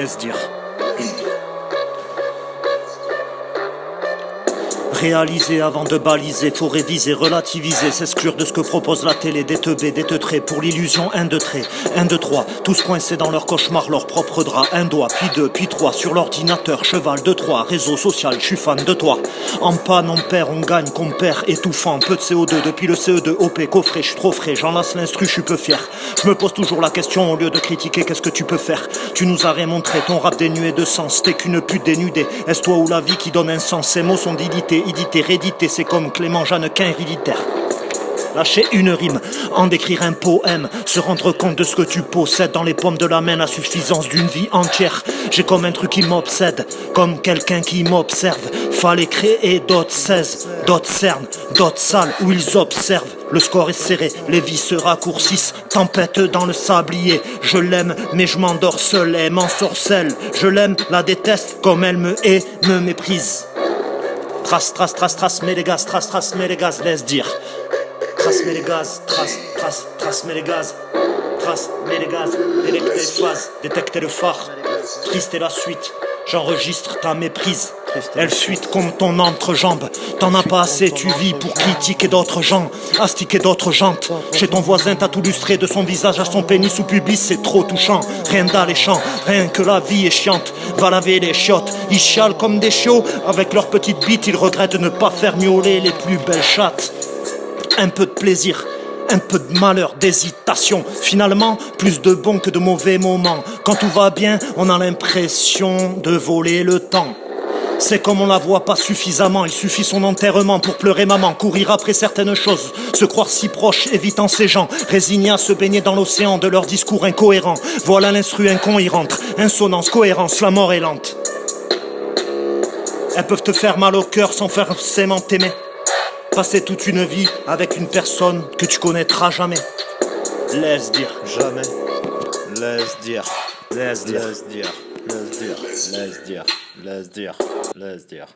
laisse dire. Réaliser avant de baliser, faut réviser, relativiser, s'exclure de ce que propose la télé, des teubés, des teutrés, pour l'illusion, un de trait, un de trois, tous coincés dans leur cauchemar, leur propre drap, un doigt, puis deux, puis trois, sur l'ordinateur, cheval, deux, trois, réseau social, je suis fan de toi. En panne, on perd, on gagne, qu'on perd, étouffant, peu de CO2, depuis le CE2, OP, coffret, je suis trop frais, j'enlace l'instru, je suis peu fier. Je me pose toujours la question, au lieu de critiquer, qu'est-ce que tu peux faire? Tu nous as rémontré ton rap dénué de sens, t'es qu'une pute dénudée, est-ce toi ou la vie qui donne un sens? Ces mots sont d'édité, réédité, c'est comme Clément Jeannequin héréditaire. Lâcher une rime, en décrire un poème, se rendre compte de ce que tu possèdes dans les paumes de la main, la suffisance d'une vie entière. J'ai comme un truc qui m'obsède, comme quelqu'un qui m'observe. Fallait créer d'autres 16, d'autres cernes, d'autres salles où ils observent. Le score est serré, les vies se raccourcissent, tempête dans le sablier. Je l'aime, mais je m'endors seul, elle m'ensorcelle. Je l'aime, la déteste, comme elle me hait, me méprise. Trace, trace, trace, trace, mets les gaz, trace, trace, mets les gaz, laisse dire. Trace, mets les gaz, trace, trace, trace, mets les gaz. Trace, mets les gaz, détecter les phases, détecter le phare. Triste est la suite, j'enregistre ta méprise. Elle fuite comme ton entrejambe. T'en as pas assez, tu vis pour critiquer d'autres gens, astiquer d'autres jantes. Chez ton voisin, t'as tout lustré de son visage à son pénis ou pubis, c'est trop touchant. Rien d'alléchant, rien que la vie est chiante. Va laver les chiottes, ils chialent comme des chiots. Avec leurs petites bites, ils regrettent de ne pas faire miauler les plus belles chattes. Un peu de plaisir, un peu de malheur, d'hésitation. Finalement, plus de bons que de mauvais moments. Quand tout va bien, on a l'impression de voler le temps. C'est comme on la voit pas suffisamment, il suffit son enterrement pour pleurer maman, courir après certaines choses, se croire si proche, évitant ces gens, résignés à se baigner dans l'océan de leurs discours incohérents. Voilà l'instru incon, il rentre, insonance, cohérence, la mort est lente. Elles peuvent te faire mal au cœur sans forcément t'aimer. Passer toute une vie avec une personne que tu connaîtras jamais. Laisse dire. Jamais. Laisse dire. Laisse dire. Laisse dire. Laisse dire. Laisse dire. Laisse dire. Laisse dire.